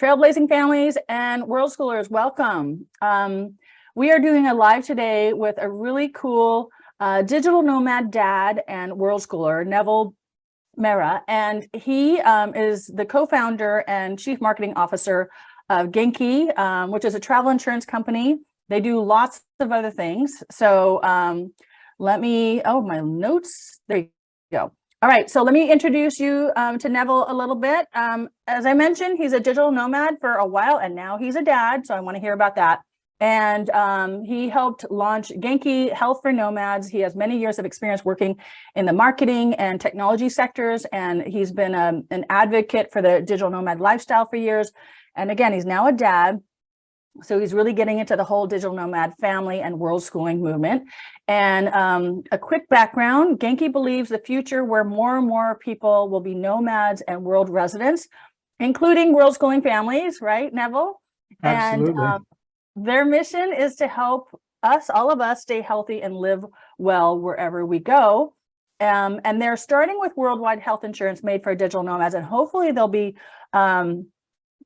Trailblazing Families and World Schoolers, welcome. We are doing a live today with a really cool digital nomad dad and world schooler, Neville Mera, and he is the co-founder and chief marketing officer of Genki, which is a travel insurance company. They do lots of other things. So my notes, there you go. All right, so let me introduce you to Neville a little bit. As I mentioned, he's a digital nomad for a while, and now he's a dad, so I want to hear about that. And he helped launch Genki Health for Nomads. He has many years of experience working in the marketing and technology sectors, and he's been an advocate for the digital nomad lifestyle for years. And again, he's now a dad. So he's really getting into the whole digital nomad family and world schooling movement. And a quick background, Genki believes the future where more and more people will be nomads and world residents, including world schooling families, right, Neville? Absolutely. And their mission is to help us, all of us, stay healthy and live well wherever we go. And they're starting with worldwide health insurance made for digital nomads, and hopefully there'll be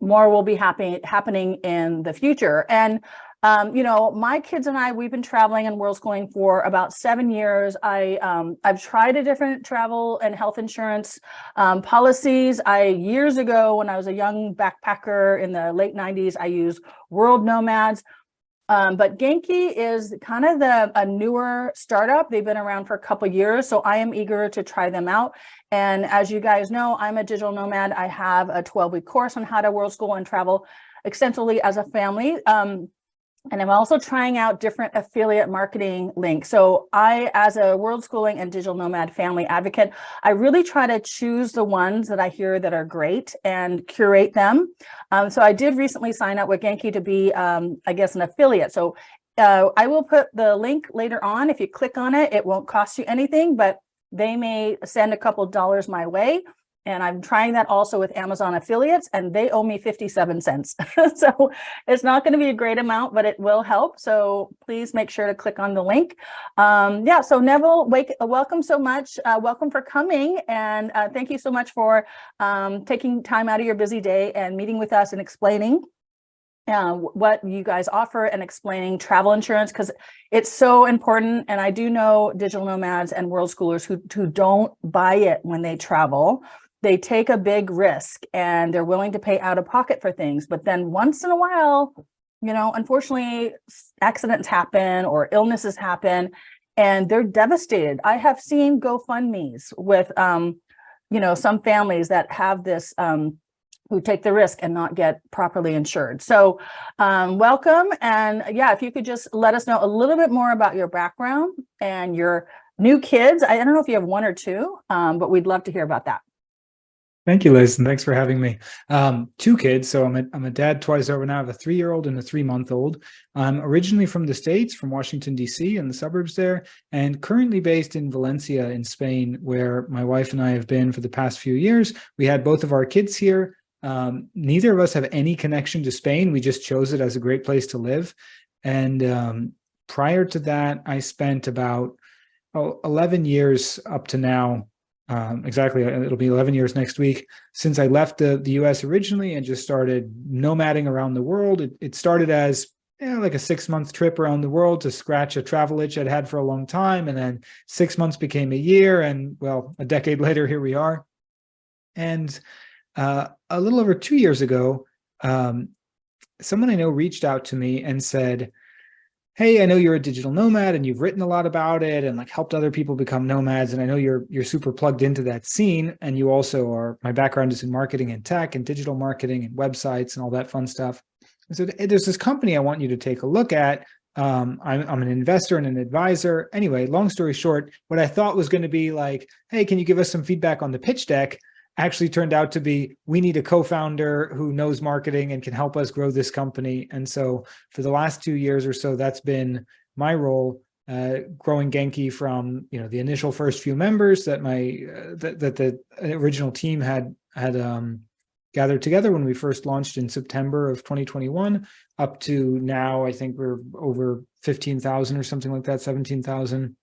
more will be happening in the future. And my kids and I, we've been traveling and world schooling for about 7 years. I've tried a different travel and health insurance policies. Years ago, when I was a young backpacker in the late 90s, I used World Nomads. But Genki is kind of a newer startup. They've been around for a couple of years, so I am eager to try them out. And as you guys know, I'm a digital nomad. I have a 12-week course on how to world school and travel extensively as a family. And I'm also trying out different affiliate marketing links. So I, as a world schooling and digital nomad family advocate, I really try to choose the ones that I hear that are great and curate them. So I did recently sign up with Genki to be, an affiliate. So I will put the link later on. If you click on it, it won't cost you anything, but they may send a couple dollars my way. And I'm trying that also with Amazon affiliates, and they owe me 57 cents. So it's not going to be a great amount, but it will help. So please make sure to click on the link. So Neville, welcome so much. Welcome for coming. And thank you so much for taking time out of your busy day and meeting with us and explaining what you guys offer and explaining travel insurance, because it's so important. And I do know digital nomads and world schoolers who don't buy it when they travel. They take a big risk and they're willing to pay out of pocket for things. But then once in a while, unfortunately, accidents happen or illnesses happen and they're devastated. I have seen GoFundMes with, some families that have this, who take the risk and not get properly insured. So welcome. And if you could just let us know a little bit more about your background and your new kids. I don't know if you have one or two, but we'd love to hear about that. Thank you, Liz, and thanks for having me. 2 kids, so I'm a dad twice over now. I have a 3-year-old and a 3-month-old. I'm originally from the States, from Washington, D.C. and the suburbs there, and currently based in Valencia in Spain, where my wife and I have been for the past few years. We had both of our kids here. Neither of us have any connection to Spain. We just chose it as a great place to live. And prior to that, I spent about 11 years up to now. Exactly, it'll be 11 years next week since I left the US originally and just started nomading around the world. It started as like a 6-month trip around the world to scratch a travel itch I'd had for a long time, and then 6 months became a year, and well, a decade later, here we are. And a little over 2 years ago, someone I know reached out to me and said, "Hey, I know you're a digital nomad and you've written a lot about it and like helped other people become nomads. And I know you're super plugged into that scene. And you also are, my background is in marketing and tech and digital marketing and websites and all that fun stuff. So there's this company I want you to take a look at. I'm an investor and an advisor. Anyway, long story short, what I thought was going to be like, hey, can you give us some feedback on the pitch deck? Actually turned out to be, we need a co-founder who knows marketing and can help us grow this company. And so for the last 2 years or so, that's been my role, growing Genki from the initial first few members that the original team had gathered together when we first launched in September of 2021, up to now. I think we're over 15,000 or something like that, 17,000.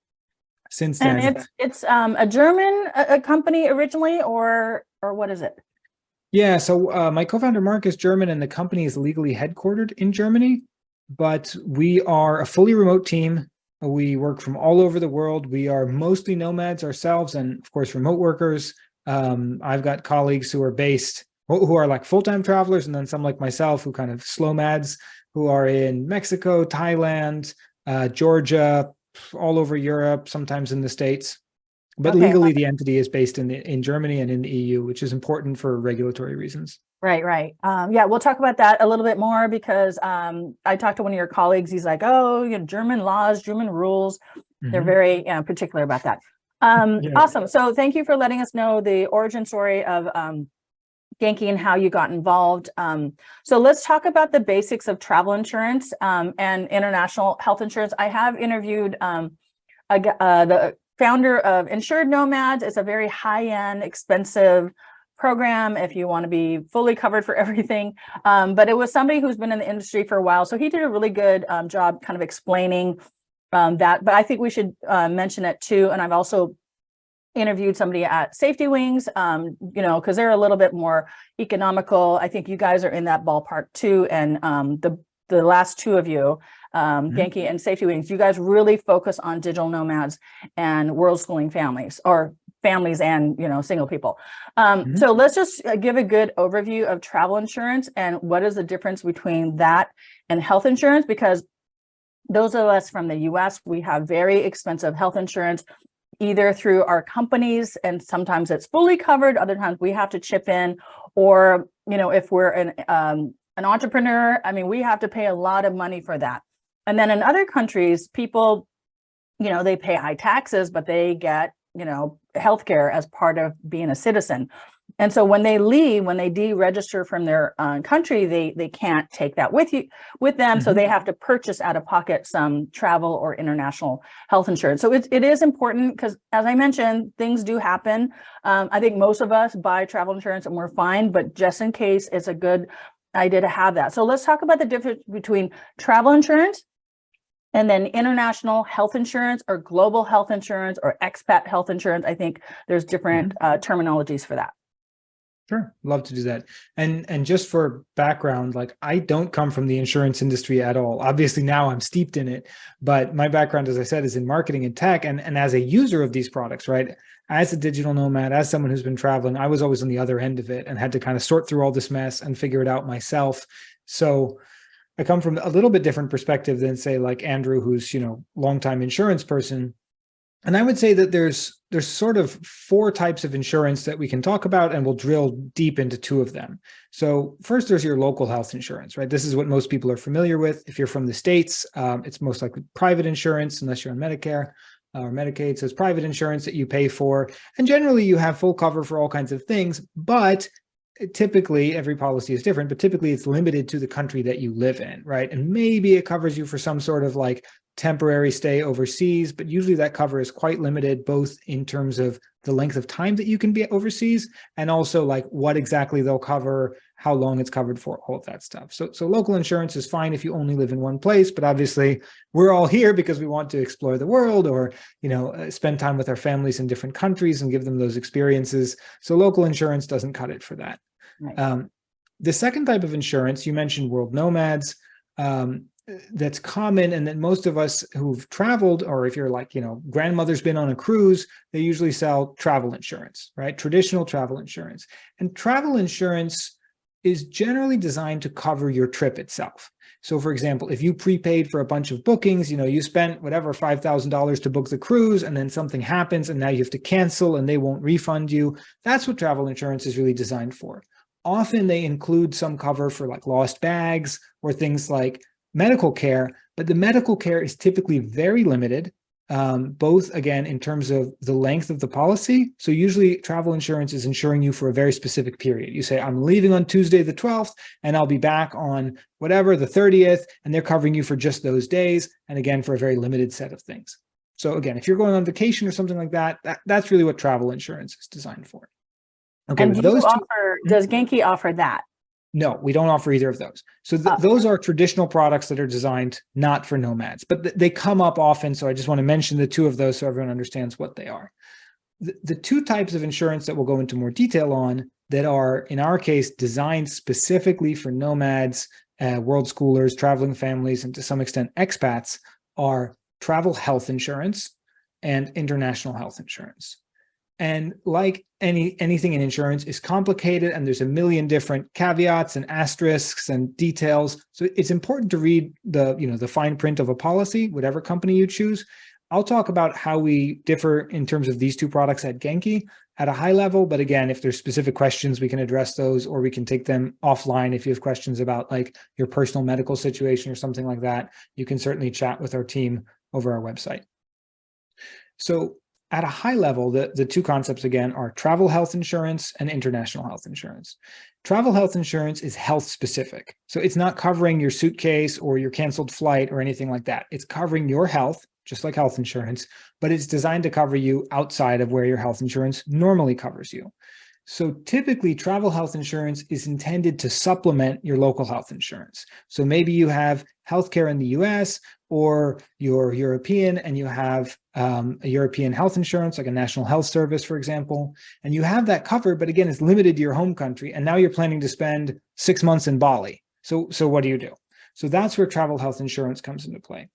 Since then. And it's a German company originally, or what is it? Yeah, so my co-founder Mark is German and the company is legally headquartered in Germany, but we are a fully remote team. We work from all over the world. We are mostly nomads ourselves and of course remote workers. I've got colleagues who are based, who are like full-time travelers, and then some like myself who kind of slow mads who are in Mexico, Thailand, Georgia, all over Europe, sometimes in the States. But Okay. legally, the entity is based in Germany and in the EU, which is important for regulatory reasons. Right, right. Yeah, we'll talk about that a little bit more because I talked to one of your colleagues. He's like, oh, you know, German laws, German rules. They're very particular about that. Yeah. Awesome. So thank you for letting us know the origin story of Genki and how you got involved. So let's talk about the basics of travel insurance and international health insurance. I have interviewed the founder of Insured Nomads. It's a very high-end, expensive program if you want to be fully covered for everything. But it was somebody who's been in the industry for a while. So he did a really good job kind of explaining that. But I think we should mention it too. And I've also interviewed somebody at Safety Wings, you know, because they're a little bit more economical. I think you guys are in that ballpark too. And the last two of you, Genki and Safety Wings, you guys really focus on digital nomads and worldschooling families, or families and, you know, single people. So let's just give a good overview of travel insurance and what is the difference between that and health insurance, because those of us from the US, we have very expensive health insurance, either through our companies, and sometimes it's fully covered, other times we have to chip in, or, you know, if we're an entrepreneur, I mean, we have to pay a lot of money for that. And then in other countries, people, you know, they pay high taxes, but they get, you know, healthcare as part of being a citizen. And so when they leave, when they deregister from their country, they can't take that with them. So they have to purchase out of pocket some travel or international health insurance. So it is important because, as I mentioned, things do happen. I think most of us buy travel insurance and we're fine, but just in case, it's a good idea to have that. So let's talk about the difference between travel insurance and then international health insurance, or global health insurance, or expat health insurance. I think there's different terminologies for that. Sure, love to do that. And just for background, like I don't come from the insurance industry at all. Obviously now I'm steeped in it, but my background, as I said, is in marketing and tech. And as a user of these products, right? As a digital nomad, as someone who's been traveling, I was always on the other end of it and had to kind of sort through all this mess and figure it out myself. So I come from a little bit different perspective than, say, like Andrew, who's, you know, longtime insurance person. And I would say that there's sort of 4 types of insurance that we can talk about, and we'll drill deep into 2 of them. So first, there's your local health insurance, right? This is what most people are familiar with. If you're from the States, it's most likely private insurance, unless you're on Medicare or Medicaid. So it's private insurance that you pay for. And generally, you have full cover for all kinds of things, but typically every policy is different, but typically it's limited to the country that you live in, right? And maybe it covers you for some sort of like temporary stay overseas, but usually that cover is quite limited, both in terms of the length of time that you can be overseas, and also like what exactly they'll cover, how long it's covered for, all of that stuff. So local insurance is fine if you only live in one place, but obviously we're all here because we want to explore the world, or, you know, spend time with our families in different countries and give them those experiences. So local insurance doesn't cut it for that. Right. The second type of insurance, you mentioned World Nomads. That's common, and that most of us who've traveled, or if you're like, you know, grandmother's been on a cruise, they usually sell travel insurance, right? Traditional travel insurance. And travel insurance is generally designed to cover your trip itself. So for example, if you prepaid for a bunch of bookings, you know, you spent whatever, $5,000 to book the cruise, and then something happens and now you have to cancel and they won't refund you. That's what travel insurance is really designed for. Often they include some cover for like lost bags or things like medical care, but the medical care is typically very limited, both, again, in terms of the length of the policy. So usually travel insurance is insuring you for a very specific period. You say, I'm leaving on Tuesday the 12th, and I'll be back on whatever, the 30th, and they're covering you for just those days, and again, for a very limited set of things. So again, if you're going on vacation or something like that, that's really what travel insurance is designed for. Okay, and does Genki offer that? No, we don't offer either of those. So those are traditional products that are designed not for nomads, but they come up often. So I just want to mention the 2 of those so everyone understands what they are. The 2 types of insurance that we'll go into more detail on, that are, in our case, designed specifically for nomads, world schoolers, traveling families, and to some extent expats, are travel health insurance and international health insurance. And like anything in insurance is complicated, and there's a million different caveats and asterisks and details. So it's important to read the fine print of a policy, whatever company you choose. I'll talk about how we differ in terms of these two products at Genki at a high level. But again, if there's specific questions, we can address those, or we can take them offline. If you have questions about like your personal medical situation or something like that, you can certainly chat with our team over our website. So at a high level, the two concepts again are travel health insurance and international health insurance. Travel health insurance is health specific. So it's not covering your suitcase or your canceled flight or anything like that. It's covering your health, just like health insurance, but it's designed to cover you outside of where your health insurance normally covers you. So typically, travel health insurance is intended to supplement your local health insurance. So maybe you have healthcare in the US, or you're European and you have a European health insurance, like a national health service, for example, and you have that covered, but again, it's limited to your home country. And now you're planning to spend 6 months in Bali. So what do you do? So that's where travel health insurance comes into play.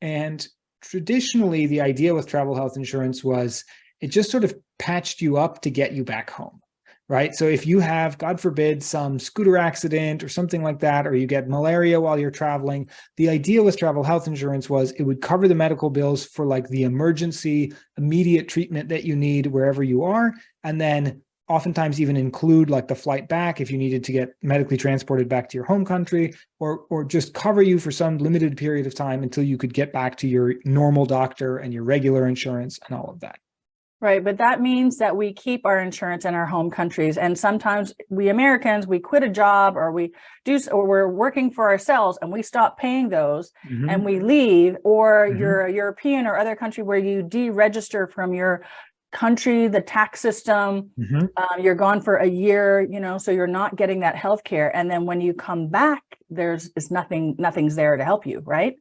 And traditionally, the idea with travel health insurance was it just sort of patched you up to get you back home, right? So if you have, God forbid, some scooter accident or something like that, or you get malaria while you're traveling, the idea with travel health insurance was it would cover the medical bills for like the emergency, immediate treatment that you need wherever you are, and then oftentimes even include like the flight back if you needed to get medically transported back to your home country, or just cover you for some limited period of time until you could get back to your normal doctor and your regular insurance and all of that. Right, but that means that we keep our insurance in our home countries, and sometimes we Americans, we quit a job, or we're working for ourselves and we stop paying those, and we leave, or you're a European or other country where you deregister from your country, the tax system, you're gone for a year, so you're not getting that health care, and then when you come back, nothing's there to help you, right?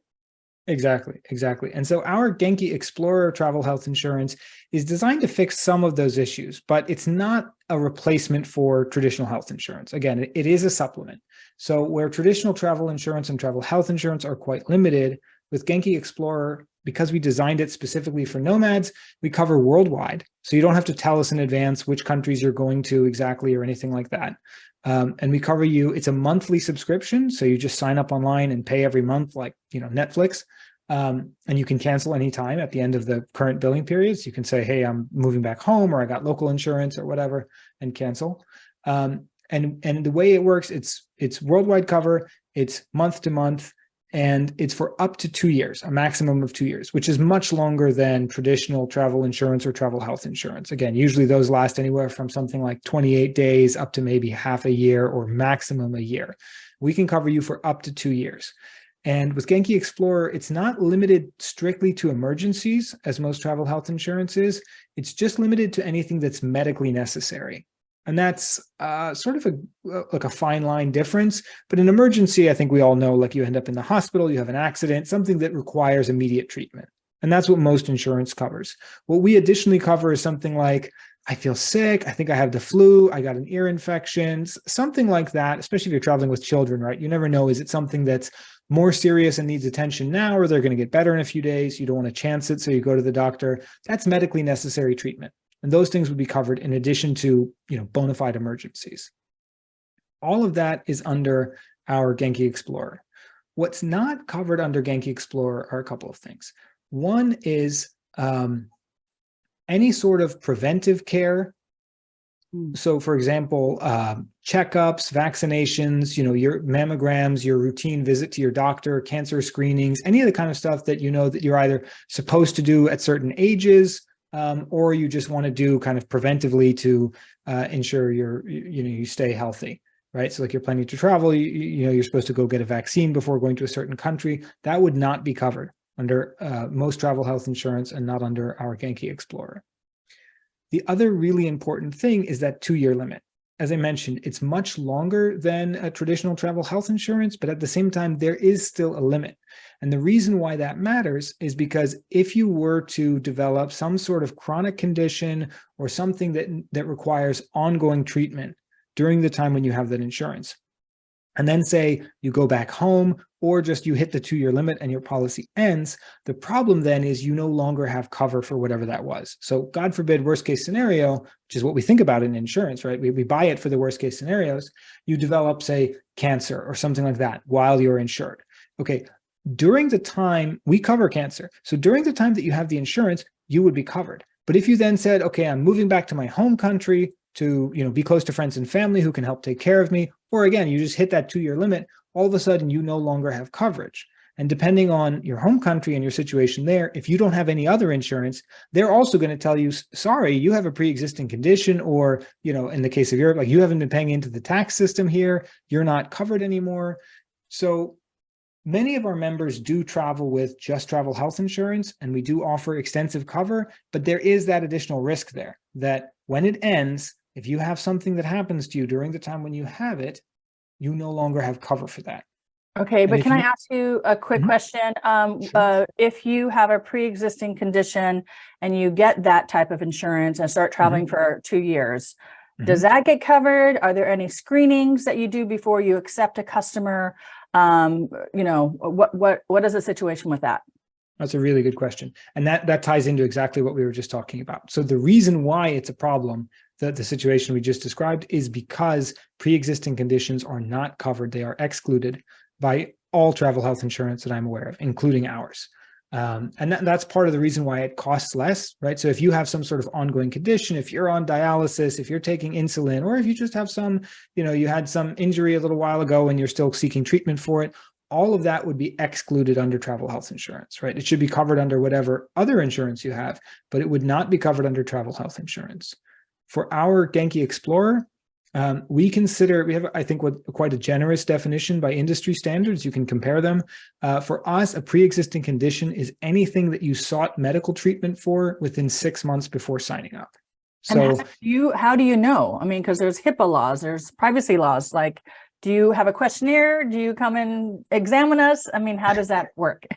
Exactly. And so our Genki Explorer travel health insurance is designed to fix some of those issues, but it's not a replacement for traditional health insurance. Again, it is a supplement. So where traditional travel insurance and travel health insurance are quite limited, with Genki Explorer, because we designed it specifically for nomads, we cover worldwide. So you don't have to tell us in advance which countries you're going to exactly or anything like that. And we cover you, it's a monthly subscription. So you just sign up online and pay every month, like, Netflix. And you can cancel anytime at the end of the current billing periods. You can say, hey, I'm moving back home, or I got local insurance or whatever, and cancel. And the way it works, it's worldwide cover, it's month to month, and it's for up to 2 years, a maximum of 2 years, which is much longer than traditional travel insurance or travel health insurance. Again, usually those last anywhere from something like 28 days up to maybe half a year or maximum a year. We can cover you for up to 2 years. And with Genki Explorer, it's not limited strictly to emergencies, as most travel health insurance is. It's just limited to anything that's medically necessary. And that's sort of a fine line difference. But an emergency, I think we all know, like you end up in the hospital, you have an accident, something that requires immediate treatment. And that's what most insurance covers. What we additionally cover is something like, I feel sick, I think I have the flu, I got an ear infection, something like that, especially if you're traveling with children, right? You never know, is it something that's more serious and needs attention now, or they're going to get better in a few days? You don't want to chance it, so you go to the doctor. That's medically necessary treatment. And those things would be covered in addition to, bona fide emergencies. All of that is under our Genki Explorer. What's not covered under Genki Explorer are a couple of things. One is any sort of preventive care. So, for example, checkups, vaccinations, your mammograms, your routine visit to your doctor, cancer screenings, any of the kind of stuff that that you're either supposed to do at certain ages, or you just want to do kind of preventively to ensure you stay healthy, right? So like you're planning to travel, you're supposed to go get a vaccine before going to a certain country. That would not be covered under most travel health insurance and not under our Genki Explorer. The other really important thing is that 2-year limit. As I mentioned, it's much longer than a traditional travel health insurance, but at the same time, there is still a limit. And the reason why that matters is because if you were to develop some sort of chronic condition or something that requires ongoing treatment, during the time when you have that insurance. And then say you go back home or just you hit the 2-year limit and your policy ends, the problem then is you no longer have cover for whatever that was. So God forbid, worst case scenario, which is what we think about in insurance, right? We buy it for the worst case scenarios. You develop, say, cancer or something like that while you're insured. Okay, during the time, we cover cancer. So during the time that you have the insurance, you would be covered. But if you then said, okay, I'm moving back to my home country to, be close to friends and family who can help take care of me, or again, you just hit that 2-year limit, all of a sudden you no longer have coverage. And depending on your home country and your situation there, if you don't have any other insurance, they're also going to tell you, sorry, you have a pre-existing condition, or, in the case of Europe, like you haven't been paying into the tax system here, you're not covered anymore. So many of our members do travel with just travel health insurance, and we do offer extensive cover, but there is that additional risk there that when it ends, if you have something that happens to you during the time when you have it, you no longer have cover for that. Okay, but can I ask you a quick question? Sure. If you have a pre-existing condition and you get that type of insurance and start traveling for 2 years, does that get covered? Are there any screenings that you do before you accept a customer? What is the situation with that? That's a really good question. And that ties into exactly what we were just talking about. So the reason why it's a problem, that the situation we just described, is because pre-existing conditions are not covered. They are excluded by all travel health insurance that I'm aware of, including ours. And that's part of the reason why it costs less, right? So if you have some sort of ongoing condition, if you're on dialysis, if you're taking insulin, or if you just have some, you had some injury a little while ago and you're still seeking treatment for it, all of that would be excluded under travel health insurance, right? It should be covered under whatever other insurance you have, but it would not be covered under travel health insurance. For our Genki Explorer, we have, I think, quite a generous definition by industry standards. You can compare them. For us, a pre-existing condition is anything that you sought medical treatment for within 6 months before signing up. So how do you know? I mean, because there's HIPAA laws, there's privacy laws. Like, do you have a questionnaire? Do you come and examine us? I mean, how does that work?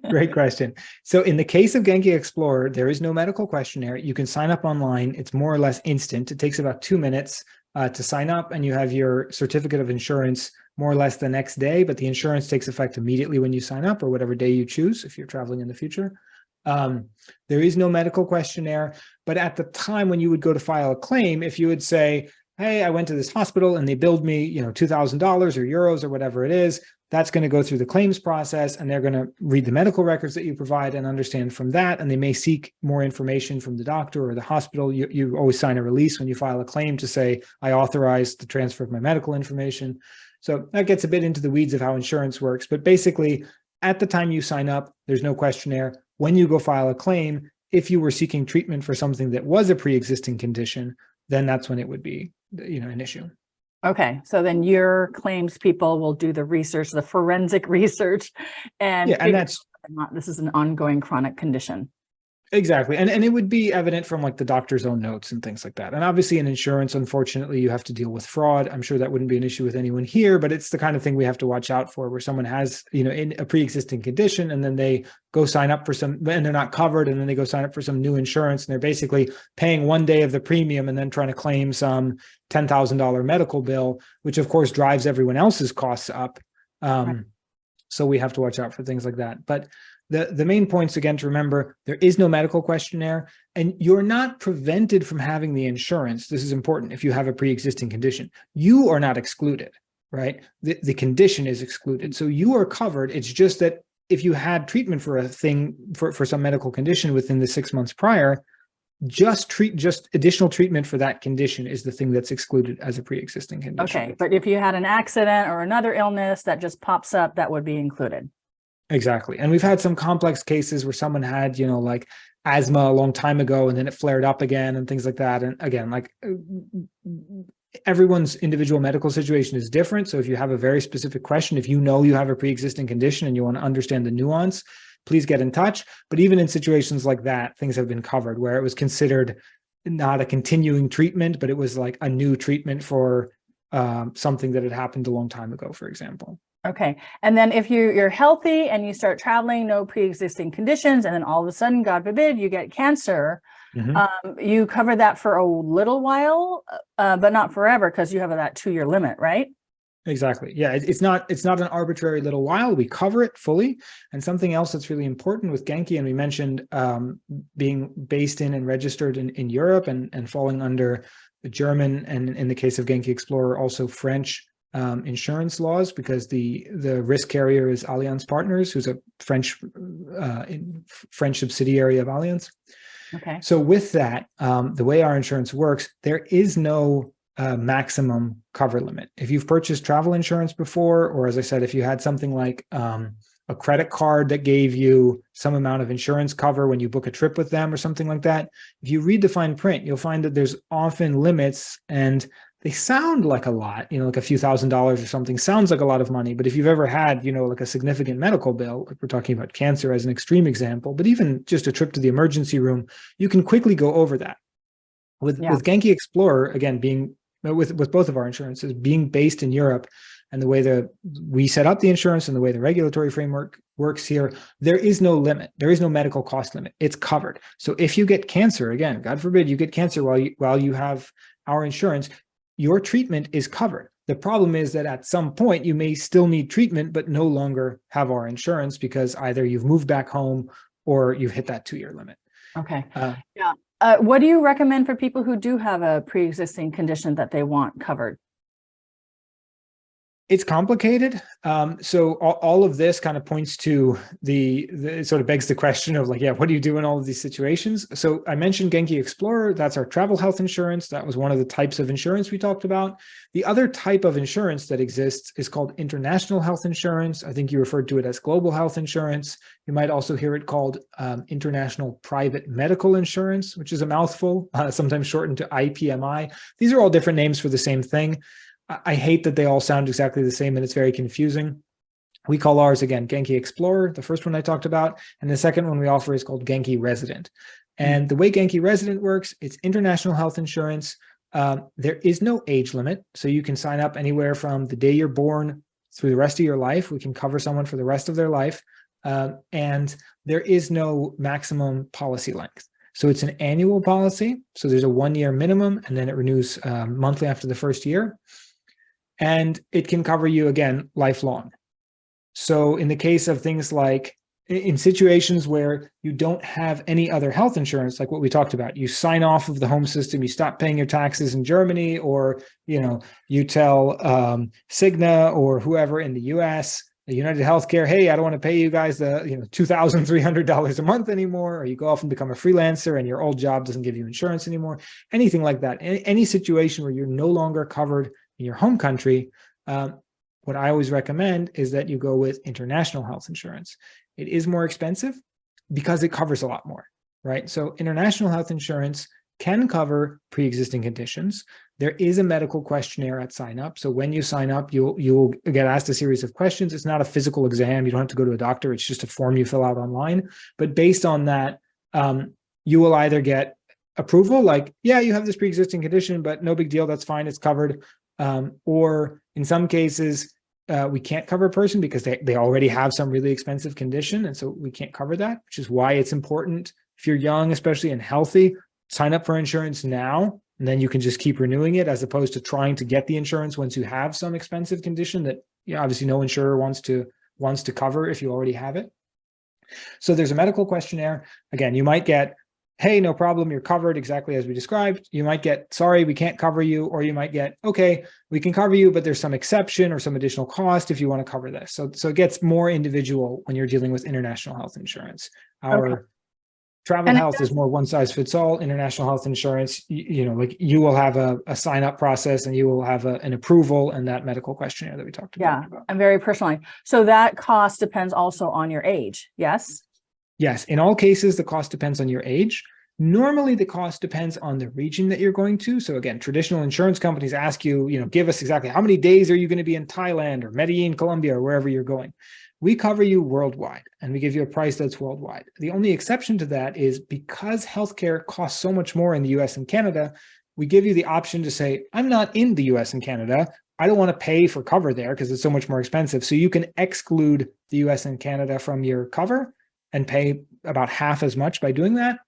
Great question. So in the case of Genki Explorer, there is no medical questionnaire. You can sign up online. It's more or less instant. It takes about 2 minutes to sign up, and you have your certificate of insurance more or less the next day, but the insurance takes effect immediately when you sign up, or whatever day you choose if you're traveling in the future. There is no medical questionnaire, but at the time when you would go to file a claim, if you would say, hey, I went to this hospital and they billed me, $2,000 or euros or whatever it is, that's going to go through the claims process, and they're going to read the medical records that you provide and understand from that. And they may seek more information from the doctor or the hospital. You always sign a release when you file a claim to say, I authorize the transfer of my medical information. So that gets a bit into the weeds of how insurance works. But basically, at the time you sign up, there's no questionnaire. When you go file a claim, if you were seeking treatment for something that was a pre-existing condition, then that's when it would be, an issue. Okay, so then your claims people will do the research, the forensic research, and this is an ongoing chronic condition. Exactly. And it would be evident from like the doctor's own notes and things like that. And obviously in insurance, unfortunately, you have to deal with fraud. I'm sure that wouldn't be an issue with anyone here, but it's the kind of thing we have to watch out for, where someone has, in a pre-existing condition, and then they go sign up for and they're not covered, and then they go sign up for some new insurance, and they're basically paying one day of the premium and then trying to claim some $10,000 medical bill, which of course drives everyone else's costs up. Right. So we have to watch out for things like that. But the main points, again, to remember, there is no medical questionnaire, and you're not prevented from having the insurance. This is important. If you have a pre-existing condition, you are not excluded, right? The condition is excluded. So you are covered. It's just that if you had treatment for a thing, for some medical condition within the 6 months prior, just additional treatment for that condition is the thing that's excluded as a pre-existing condition. Okay, but if you had an accident or another illness that just pops up, that would be included. Exactly. And we've had some complex cases where someone had, like asthma a long time ago, and then it flared up again and things like that. And again, like everyone's individual medical situation is different. So if you have a very specific question, if you know you have a pre-existing condition and you want to understand the nuance, please get in touch. But even in situations like that, things have been covered where it was considered not a continuing treatment, but it was like a new treatment for something that had happened a long time ago, for example. Okay. And then if you're healthy and you start traveling, no pre-existing conditions, and then all of a sudden, God forbid, you get cancer, Mhm. You cover that for a little while, but not forever because you have that 2-year limit, right? Exactly. Yeah, it's not an arbitrary little while. We cover it fully. And something else that's really important with Genki, and we mentioned being based in and registered in Europe and falling under the German, and in the case of Genki Explorer, also French insurance laws, because the risk carrier is Allianz Partners, who's a French subsidiary of Allianz. Okay. So with that, the way our insurance works, there is no maximum cover limit. If you've purchased travel insurance before, or as I said, if you had something like a credit card that gave you some amount of insurance cover when you book a trip with them or something like that, if you read the fine print, you'll find that there's often limits, and they sound like a lot, like a few $1,000s or something sounds like a lot of money. But if you've ever had, like a significant medical bill, like we're talking about cancer as an extreme example, but even just a trip to the emergency room, you can quickly go over that. With Genki Explorer, again, being with both of our insurances being based in Europe, and the way that we set up the insurance and the way the regulatory framework works here, there is no limit. There is no medical cost limit. It's covered. So if you get cancer, again, God forbid you get cancer while you have our insurance, your treatment is covered. The problem is that at some point you may still need treatment, but no longer have our insurance because either you've moved back home or you've hit that 2-year limit. Okay. Yeah. What do you recommend for people who do have a pre-existing condition that they want covered? It's complicated. So all of this kind of points to it sort of begs the question of like, yeah, what do you do in all of these situations? So I mentioned Genki Explorer. That's our travel health insurance. That was one of the types of insurance we talked about. The other type of insurance that exists is called international health insurance. I think you referred to it as global health insurance. You might also hear it called international private medical insurance, which is a mouthful, sometimes shortened to IPMI. These are all different names for the same thing. I hate that they all sound exactly the same and it's very confusing. We call ours, again, Genki Explorer, the first one I talked about. And the second one we offer is called Genki Resident. And the way Genki Resident works, it's international health insurance. There is no age limit. So you can sign up anywhere from the day you're born through the rest of your life. We can cover someone for the rest of their life. And there is no maximum policy length. So it's an annual policy. So there's a 1-year minimum, and then it renews monthly after the first year. And it can cover you, again, lifelong. So in the case of things like in situations where you don't have any other health insurance, like what we talked about, you sign off of the home system, you stop paying your taxes in Germany, or you tell Cigna or whoever in the US, the United Healthcare, hey, I don't want to pay you guys the $2,300 a month anymore, or you go off and become a freelancer and your old job doesn't give you insurance anymore, anything like that. Any situation where you're no longer covered in your home country, what I always recommend is that you go with international health insurance. It is more expensive because it covers a lot more, right? So international health insurance can cover pre-existing conditions. There is a medical questionnaire at sign up. So when you sign up, you will get asked a series of questions. It's not a physical exam. You don't have to go to a doctor. It's just a form you fill out online. But based on that, you will either get approval, like, yeah, you have this pre-existing condition, but no big deal. That's fine. It's covered. Or in some cases, we can't cover a person because they already have some really expensive condition. And so we can't cover that, which is why it's important, if you're young, especially, and healthy, sign up for insurance now, and then you can just keep renewing it, as opposed to trying to get the insurance once you have some expensive condition that obviously no insurer wants to cover if you already have it. So there's a medical questionnaire. Again, you might get, hey, no problem, you're covered exactly as we described. You might get, sorry, we can't cover you. Or you might get, okay, we can cover you, but there's some exception or some additional cost if you want to cover this. So it gets more individual when you're dealing with international health insurance. Our travel health is more one size fits all. International health insurance, like you will have a sign up process, and you will have an approval and that medical questionnaire that we talked about. Yeah, and very personally. So that cost depends also on your age, yes? Yes, in all cases, the cost depends on your age. Normally, the cost depends on the region that you're going to. So again, traditional insurance companies ask you, give us exactly how many days are you going to be in Thailand or Medellin, Colombia, or wherever you're going. We cover you worldwide, and we give you a price that's worldwide. The only exception to that is because healthcare costs so much more in the US and Canada, we give you the option to say, I'm not in the US and Canada. I don't want to pay for cover there because it's so much more expensive. So you can exclude the US and Canada from your cover and pay about half as much by doing that.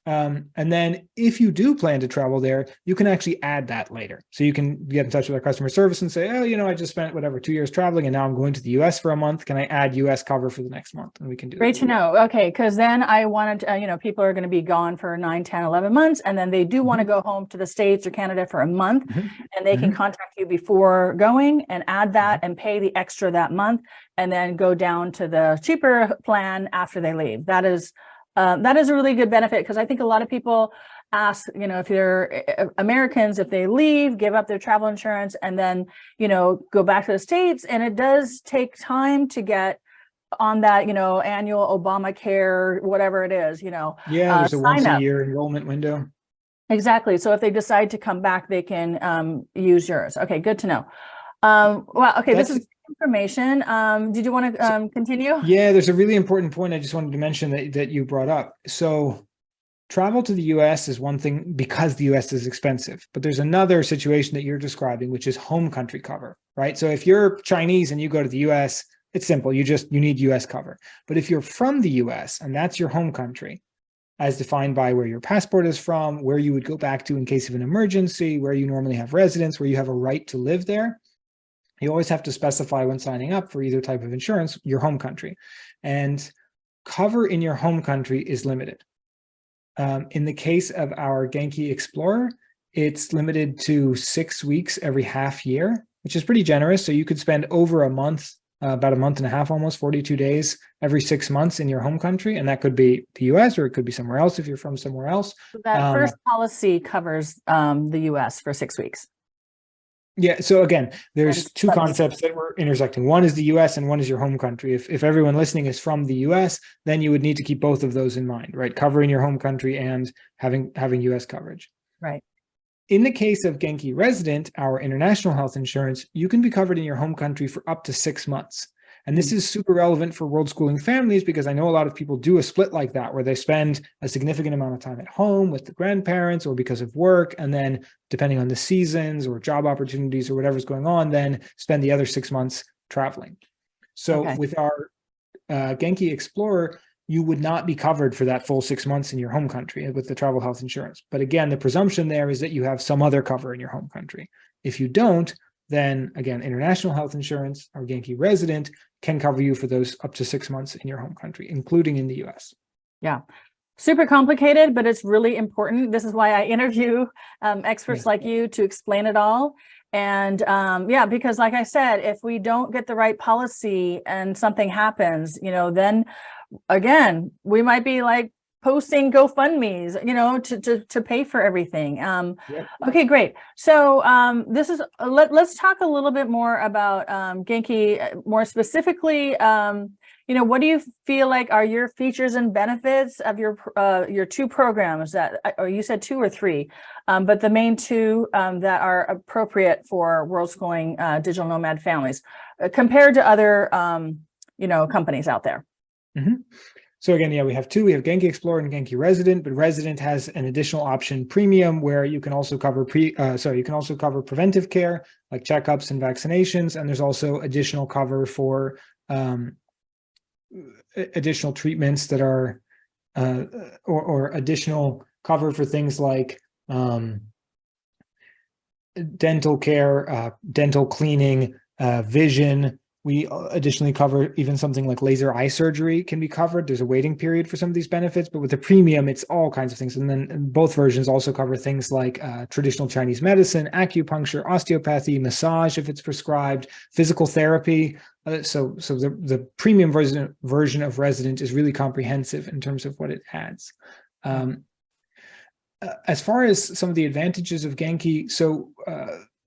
And then if you do plan to travel there, you can actually add that later. So you can get in touch with our customer service and say, oh, I just spent whatever 2 years traveling and now I'm going to the US for a month. Can I add US cover for the next month? And we can do Great that. to know. Okay, because then I wanted to, people are going to be gone for 9, 10, 11 months, and then they do want to go home to the States or Canada for a month, and they can contact you before going and add that and pay the extra that month, and then go down to the cheaper plan after they leave. That is a really good benefit, because I think a lot of people ask, if they're Americans, if they leave, give up their travel insurance, and then, go back to the States. And it does take time to get on that, annual Obamacare, whatever it is, Yeah, there's a once a year enrollment window. Exactly. So if they decide to come back, they can use yours. Okay, good to know. Well, okay, this is information. Did you want to continue? Yeah, there's a really important point I just wanted to mention that you brought up. So travel to the US is one thing because the US is expensive, but there's another situation that you're describing, which is home country cover, right? So if you're Chinese and you go to the US, it's simple. You need US cover. But if you're from the US and that's your home country, as defined by where your passport is from, where you would go back to in case of an emergency, where you normally have residence, where you have a right to live there, you always have to specify when signing up for either type of insurance, your home country. And cover in your home country is limited. In the case of our Genki Explorer, it's limited to 6 weeks every half year, which is pretty generous. So you could spend over a month, about a month and a half, almost 42 days every 6 months in your home country. And that could be the US or it could be somewhere else if you're from somewhere else. So that first policy covers the US for 6 weeks. Yeah. So again, there's two concepts that we're intersecting. One is the US and one is your home country. If everyone listening is from the US, then you would need to keep both of those in mind, right? Covering your home country and having US coverage. Right. In the case of Genki Resident, our international health insurance, you can be covered in your home country for up to 6 months. And this is super relevant for world schooling families because I know a lot of people do a split like that, where they spend a significant amount of time at home with the grandparents or because of work. And then depending on the seasons or job opportunities or whatever's going on, then spend the other 6 months traveling. So with our Genki Explorer, you would not be covered for that full 6 months in your home country with the travel health insurance. But again, the presumption there is that you have some other cover in your home country. If you don't, then again, international health insurance or Genki Resident can cover you for those up to 6 months in your home country, including in the US. Yeah. Super complicated, but it's really important. This is why I interview experts like you to explain it all. And yeah, because like I said, if we don't get the right policy and something happens, then again, we might be like posting GoFundMe's, to pay for everything. Okay, great. So let's talk a little bit more about Genki, more specifically. What do you feel like are your features and benefits of your 2 programs that, or you said 2 or 3, but the main 2 that are appropriate for world schooling digital nomad families compared to other companies out there? So again, yeah, we have 2. We have Genki Explorer and Genki Resident, but Resident has an additional option, Premium, where you can also cover preventive care like checkups and vaccinations, and there's also additional cover for additional treatments that are or additional cover for things like dental care, dental cleaning, vision. We additionally cover even something like laser eye surgery can be covered. There's a waiting period for some of these benefits, but with the premium, it's all kinds of things. And then both versions also cover things like traditional Chinese medicine, acupuncture, osteopathy, massage if it's prescribed, physical therapy. So the premium version of Resident is really comprehensive in terms of what it adds. As far as some of the advantages of Genki, so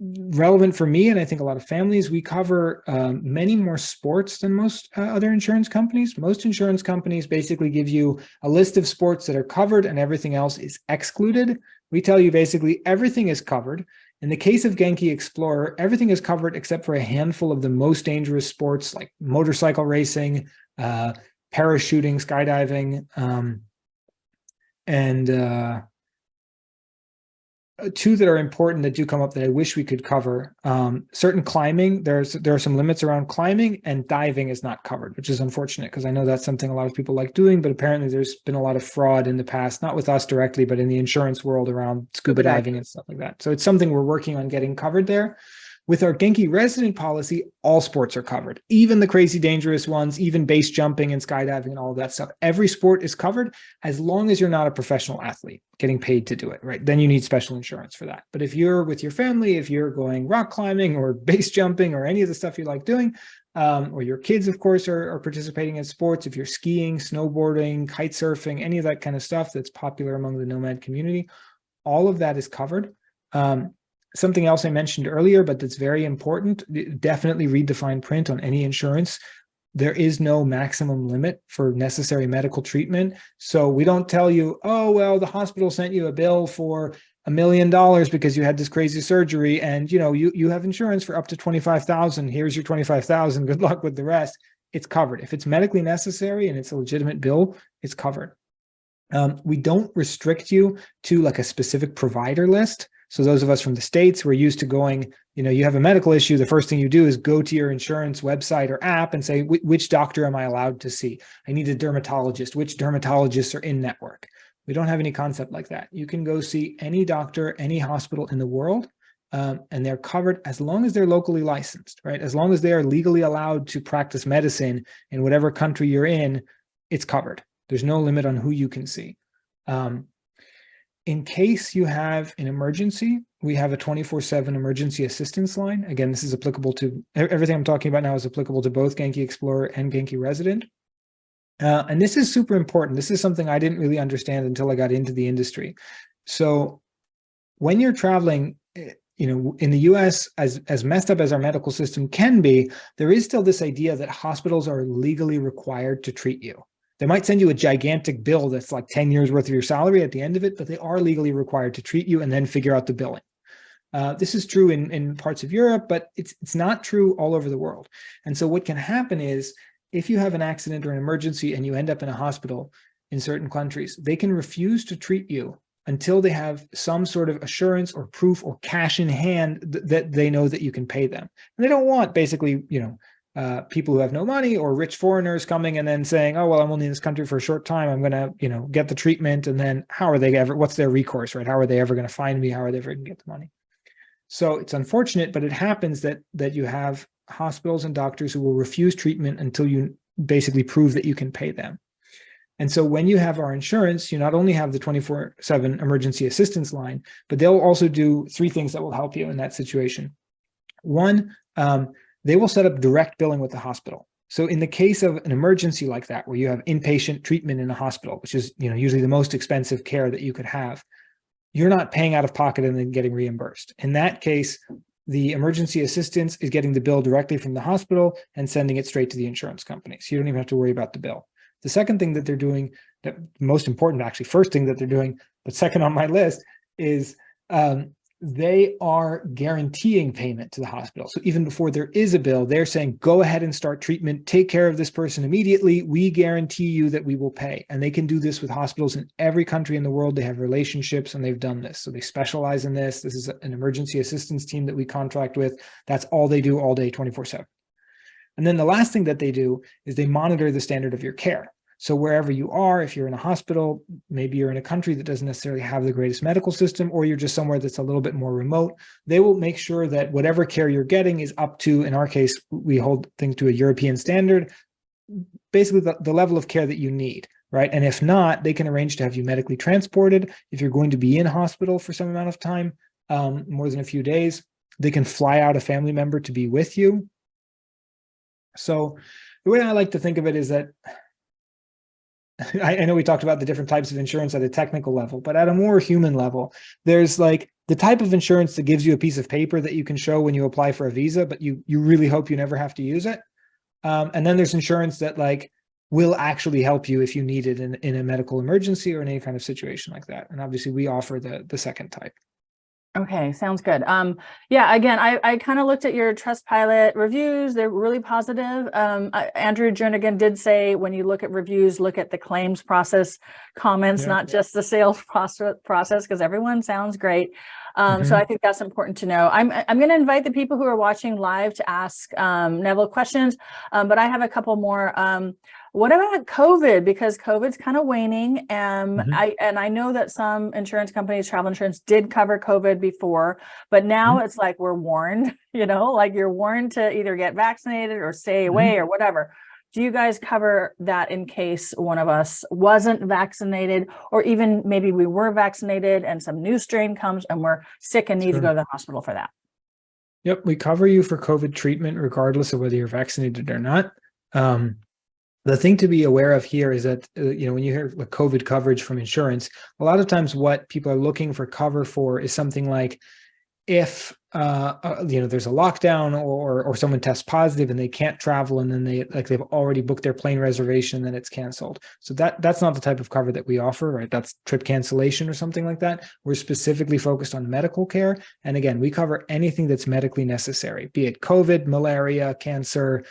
relevant for me, and I think a lot of families, we cover many more sports than most other insurance companies. Most insurance companies basically give you a list of sports that are covered and everything else is excluded. We tell you basically everything is covered. In the case of Genki Explorer, everything is covered except for a handful of the most dangerous sports like motorcycle racing, parachuting, skydiving, and two that are important that do come up that I wish we could cover. Certain climbing, there are some limits around climbing, and diving is not covered, which is unfortunate because I know that's something a lot of people like doing, but apparently there's been a lot of fraud in the past, not with us directly, but in the insurance world around scuba diving and stuff like that. So it's something we're working on getting covered there. With our Genki resident policy, all sports are covered, even the crazy dangerous ones, even base jumping and skydiving and all of that stuff. Every sport is covered as long as you're not a professional athlete getting paid to do it, right? Then you need special insurance for that. But if you're with your family, if you're going rock climbing or base jumping or any of the stuff you like doing, or your kids, of course, are participating in sports, if you're skiing, snowboarding, kite surfing, any of that kind of stuff that's popular among the Nomad community, all of that is covered. Something else I mentioned earlier, but that's very important, definitely read the fine print on any insurance. There is no maximum limit for necessary medical treatment. So we don't tell you, oh, well, the hospital sent you a bill for $1 million because you had this crazy surgery and you have insurance for up to 25,000. Here's your 25,000. Good luck with the rest. It's covered. If it's medically necessary and it's a legitimate bill, it's covered. We don't restrict you to like a specific provider list. So those of us from the States, we're used to going, you have a medical issue. The first thing you do is go to your insurance website or app and say, which doctor am I allowed to see? I need a dermatologist. Which dermatologists are in network? We don't have any concept like that. You can go see any doctor, any hospital in the world, and they're covered as long as they're locally licensed, right? As long as they are legally allowed to practice medicine in whatever country you're in, it's covered. There's no limit on who you can see. In case you have an emergency, we have a 24/7 emergency assistance line. Again, this is applicable to everything I'm talking about now is applicable to both Genki Explorer and Genki Resident. And this is super important. This is something I didn't really understand until I got into the industry. So when you're traveling, in the US, as messed up as our medical system can be, there is still this idea that hospitals are legally required to treat you. They might send you a gigantic bill that's like 10 years worth of your salary at the end of it, but they are legally required to treat you and then figure out the billing. This is true in parts of Europe, but it's not true all over the world. And so what can happen is if you have an accident or an emergency and you end up in a hospital in certain countries, they can refuse to treat you until they have some sort of assurance or proof or cash in hand that they know that you can pay them. And they don't want basically, people who have no money or rich foreigners coming and then saying, oh, well, I'm only in this country for a short time. I'm going to, get the treatment. And then what's their recourse, right? How are they ever going to find me? How are they ever going to get the money? So it's unfortunate, but it happens that you have hospitals and doctors who will refuse treatment until you basically prove that you can pay them. And so when you have our insurance, you not only have the 24/7 emergency assistance line, but they'll also do 3 things that will help you in that situation. One, they will set up direct billing with the hospital. So in the case of an emergency like that, where you have inpatient treatment in a hospital, which is usually the most expensive care that you could have, you're not paying out of pocket and then getting reimbursed. In that case, the emergency assistance is getting the bill directly from the hospital and sending it straight to the insurance company. So you don't even have to worry about the bill. The second thing that they're doing, that most important, actually, first thing that they're doing, but second on my list, is they are guaranteeing payment to the hospital. So even before there is a bill, they're saying, go ahead and start treatment, take care of this person immediately. We guarantee you that we will pay. And they can do this with hospitals in every country in the world. They have relationships and they've done this. So they specialize in this. This is an emergency assistance team that we contract with. That's all they do all day, 24/7. And then the last thing that they do is they monitor the standard of your care. So wherever you are, if you're in a hospital, maybe you're in a country that doesn't necessarily have the greatest medical system, or you're just somewhere that's a little bit more remote, they will make sure that whatever care you're getting is up to, in our case, we hold things to a European standard, basically the level of care that you need, right? And if not, they can arrange to have you medically transported. If you're going to be in hospital for some amount of time, more than a few days, they can fly out a family member to be with you. So the way I like to think of it is that I know we talked about the different types of insurance at a technical level, but at a more human level, there's like the type of insurance that gives you a piece of paper that you can show when you apply for a visa, but you really hope you never have to use it. And then there's insurance that like will actually help you if you need it in a medical emergency or in any kind of situation like that. And obviously we offer the second type. Okay, sounds good. Yeah, again, I kind of looked at your Trustpilot reviews. They're really positive. Andrew Jernigan did say when you look at reviews, look at the claims process comments, not just the sales process, because everyone sounds great. So I think that's important to know. I'm going to invite the people who are watching live to ask Neville questions, but I have a couple more. What about COVID? Because COVID's kind of waning. I know that some insurance companies, travel insurance, did cover COVID before, but now it's like we're warned, like you're warned to either get vaccinated or stay away or whatever. Do you guys cover that in case one of us wasn't vaccinated, or even maybe we were vaccinated and some new strain comes and we're sick and need to go to the hospital for that? Yep, we cover you for COVID treatment regardless of whether you're vaccinated or not. The thing to be aware of here is that, when you hear like COVID coverage from insurance, a lot of times what people are looking for cover for is something like if, there's a lockdown or someone tests positive and they can't travel, and then they've already booked their plane reservation, then it's canceled. So that's not the type of cover that we offer, right? That's trip cancellation or something like that. We're specifically focused on medical care. And again, we cover anything that's medically necessary, be it COVID, malaria, cancer,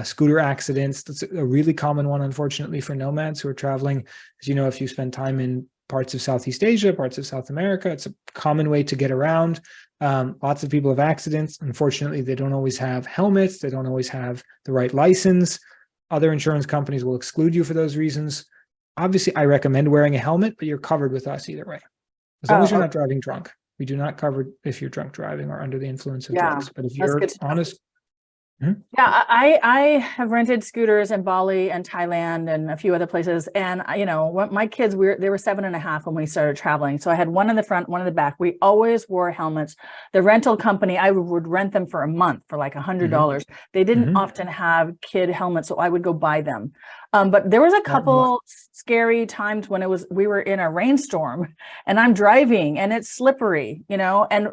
scooter accidents. That's a really common one, unfortunately, for nomads who are traveling. As you know, if you spend time in parts of Southeast Asia, parts of South America, it's a common way to get around. Lots of people have accidents. Unfortunately, they don't always have helmets. They don't always have the right license. Other insurance companies will exclude you for those reasons. Obviously, I recommend wearing a helmet, but you're covered with us either way. As long as you're not driving drunk. We do not cover if you're drunk driving or under the influence of drugs. But if you're honest, yeah, I have rented scooters in Bali and Thailand and a few other places. And, my kids, they were 7.5 when we started traveling. So I had one in the front, one in the back. We always wore helmets. The rental company, I would rent them for a month for like $100. They didn't often have kid helmets, so I would go buy them. But there was a couple scary times when we were in a rainstorm and I'm driving and it's slippery, and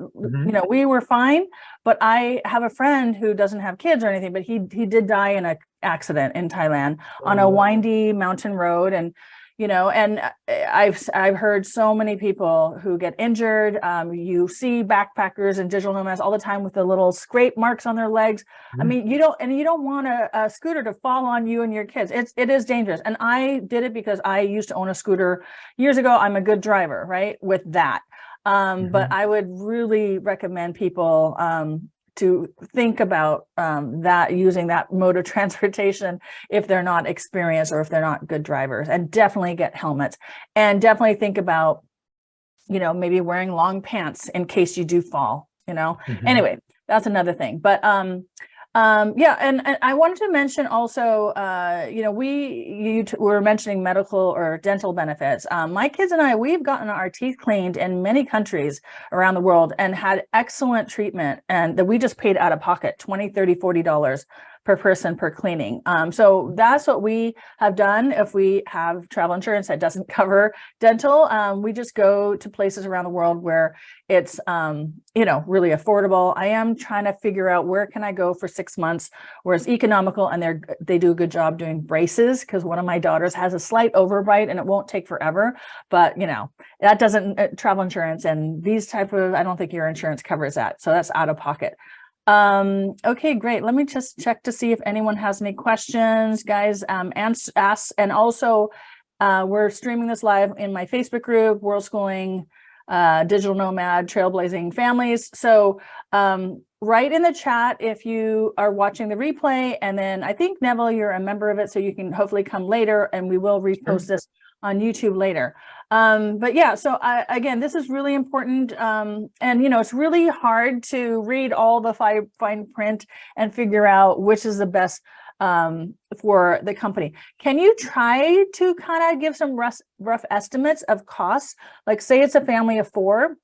we were fine. But I have a friend who doesn't have kids or anything, but he did die in an accident in Thailand on a windy mountain road. And and I've heard so many people who get injured. You see backpackers and digital nomads all the time with the little scrape marks on their legs. I mean, you don't want a scooter to fall on you and your kids. It is dangerous. And I did it because I used to own a scooter years ago. I'm a good driver, right? With that. But I would really recommend people to think about using that mode of transportation if they're not experienced or if they're not good drivers, and definitely get helmets, and definitely think about, maybe wearing long pants in case you do fall, Anyway, that's another thing. But and I wanted to mention also, you were mentioning medical or dental benefits. My kids and I, we've gotten our teeth cleaned in many countries around the world and had excellent treatment, and that we just paid out of pocket $20, $30, $40 per person per cleaning. So that's what we have done. If we have travel insurance that doesn't cover dental, we just go to places around the world where it's, really affordable. I am trying to figure out where can I go for 6 months where it's economical and they do a good job doing braces, because one of my daughters has a slight overbite and it won't take forever. But, that doesn't travel insurance and these type of, I don't think your insurance covers that. So that's out of pocket. Okay, great. Let me just check to see if anyone has any questions, guys. Ask, and also we're streaming this live in my Facebook group, Worldschooling, Digital Nomad, Trailblazing Families. So write in the chat if you are watching the replay, and then I think, Neville, you're a member of it, so you can hopefully come later and we will repost this on YouTube later. But yeah, so again, this is really important. And, it's really hard to read all the fine print and figure out which is the best for the company. Can you try to kind of give some rough estimates of costs? Like, say it's a family of 4,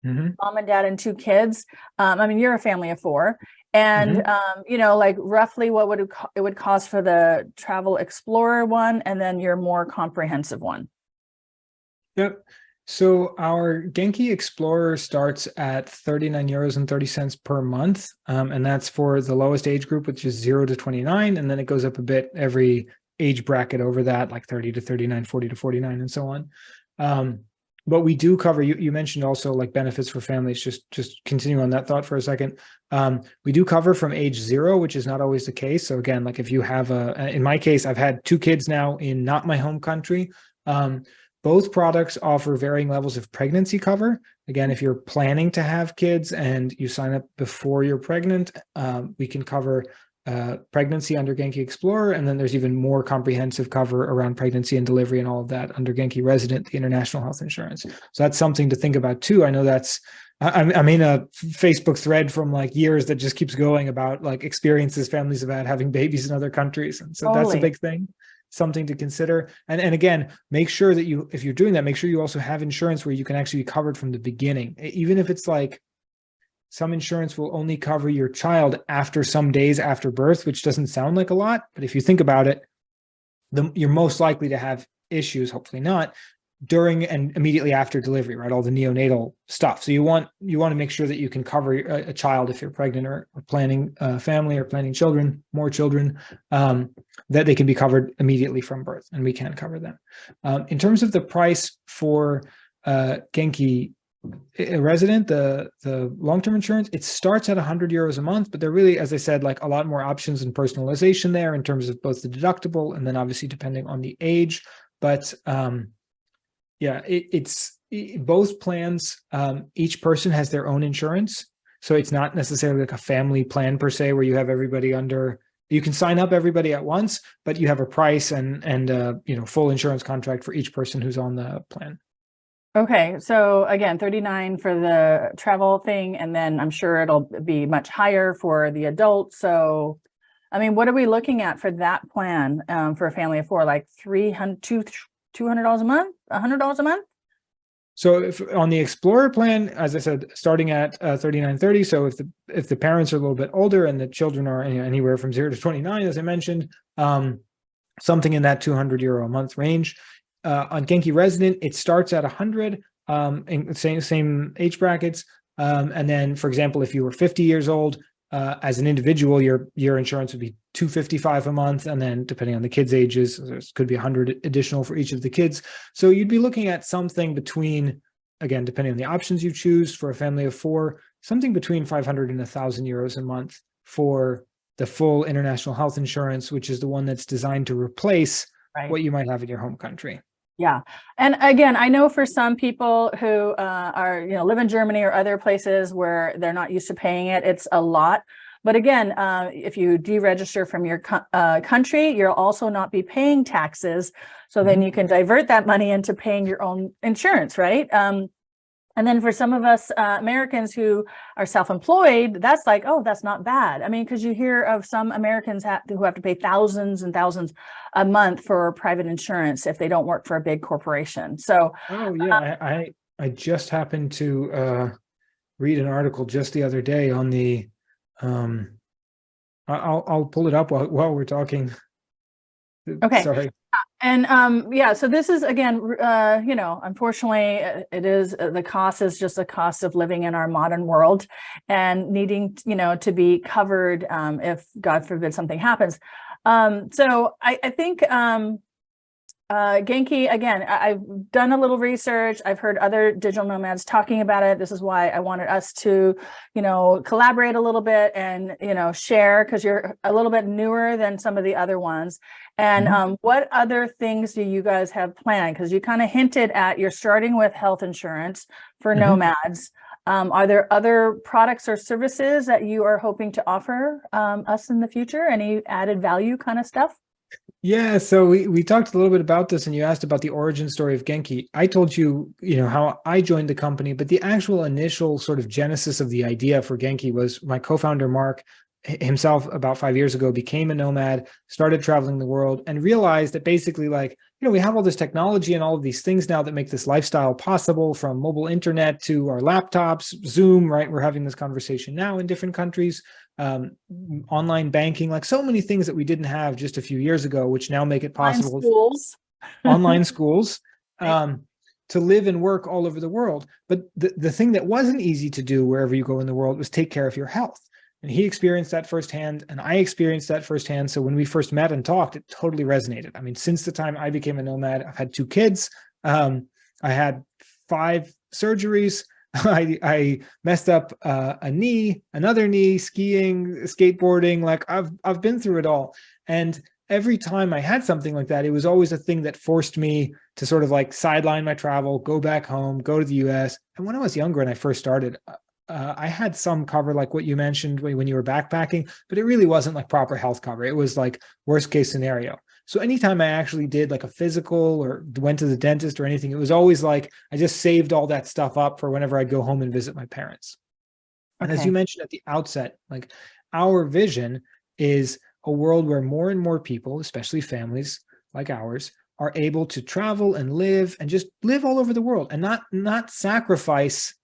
mom and dad and 2 kids. You're a family of 4. And, like roughly what would it would cost for the Travel Explorer one, and then your more comprehensive one? Yep. So our Genki Explorer starts at €39.30 per month. And that's for the lowest age group, which is 0 to 29. And then it goes up a bit every age bracket over that, like 30 to 39, 40 to 49, and so on. But we do cover, you mentioned also like benefits for families, just continue on that thought for a second. We do cover from age 0, which is not always the case. So again, like if you have in my case, I've had 2 kids now in not my home country. Both products offer varying levels of pregnancy cover. Again, if you're planning to have kids and you sign up before you're pregnant, we can cover pregnancy under Genki Explorer, and then there's even more comprehensive cover around pregnancy and delivery and all of that under Genki Resident, the international health insurance. So that's something to think about too. I know I'm in a Facebook thread from like years that just keeps going about like experiences families have had having babies in other countries, and so that's a big thing, something to consider. And again, make sure that if you're doing that, make sure you also have insurance where you can actually be covered from the beginning, even if it's like some insurance will only cover your child after some days after birth, which doesn't sound like a lot, but if you think about it, you're most likely to have issues, hopefully not, during and immediately after delivery, right? All the neonatal stuff. So you want to make sure that you can cover a child if you're pregnant or planning a family or planning children, more children, that they can be covered immediately from birth, and we can cover them. In terms of the price for Genki Resident, the long-term insurance, it starts at 100 euros a month, but there really, as I said, like a lot more options and personalization there in terms of both the deductible and then obviously depending on the age. But yeah, it's both plans. Each person has their own insurance, so it's not necessarily like a family plan per se, where you have everybody under. You can sign up everybody at once, but you have a price and full insurance contract for each person who's on the plan. Okay, so again, 39 for the travel thing, and then I'm sure it'll be much higher for the adult. So, I mean, what are we looking at for that plan for a family of four? Like $200 a month, $100 a month? So if on the Explorer plan, as I said, starting at $39.30. So if the parents are a little bit older and the children are anywhere from 0 to 29, as I mentioned, something in that €200 a month range. On Genki Resident, it starts at 100, in same age brackets. And then, for example, if you were 50 years old, as an individual, your insurance would be $255 a month, and then depending on the kids' ages, there could be 100 additional for each of the kids. So you'd be looking at something between, again, depending on the options you choose for a family of four, something between 500 and 1,000 euros a month for the full international health insurance, which is the one that's designed to replace what you might have in your home country. Yeah. And again, I know for some people who live in Germany or other places where they're not used to paying it, it's a lot. But again, if you deregister from your country, you'll also not be paying taxes. So then you can divert that money into paying your own insurance, right? And then for some of us Americans who are self-employed, that's like, oh, that's not bad. I mean, because you hear of some Americans who have to pay thousands and thousands a month for private insurance if they don't work for a big corporation. So, oh yeah, I just happened to read an article just the other day on the. I'll pull it up while we're talking. Okay. Sorry. And yeah, so this is again, unfortunately, it is the cost is just a cost of living in our modern world and needing, to be covered if God forbid something happens. So I think Genki, again, I've done a little research. I've heard other digital nomads talking about it. This is why I wanted us to, collaborate a little bit and, share, because you're a little bit newer than some of the other ones. And what other things do you guys have planned? Because you kind of hinted at you're starting with health insurance for nomads. Are there other products or services that you are hoping to offer us in the future? Any added value kind of stuff? Yeah, so we talked a little bit about this, and you asked about the origin story of Genki. I told you, how I joined the company, but the actual initial sort of genesis of the idea for Genki was my co-founder, Mark, himself about 5 years ago became a nomad, started traveling the world, and realized that basically we have all this technology and all of these things now that make this lifestyle possible, from mobile internet to our laptops, Zoom, right? We're having this conversation now in different countries, online banking, like so many things that we didn't have just a few years ago, which now make it possible. Online schools, to live and work all over the world. But the thing that wasn't easy to do wherever you go in the world was take care of your health. And he experienced that firsthand, and I experienced that firsthand. So when we first met and talked, it totally resonated. I mean, since the time I became a nomad, I've had 2 kids. I had 5 surgeries. I messed up a knee, another knee, skiing, skateboarding. Like I've been through it all. And every time I had something like that, it was always a thing that forced me to sort of like sideline my travel, go back home, go to the US. And when I was younger and I first started, I had some cover like what you mentioned when you were backpacking, but it really wasn't like proper health cover. It was like worst case scenario. So anytime I actually did like a physical or went to the dentist or anything, it was always like I just saved all that stuff up for whenever I'd go home and visit my parents. And as you Okay. mentioned at the outset, like our vision is a world where more and more people, especially families like ours, are able to travel and live and just live all over the world and not sacrifice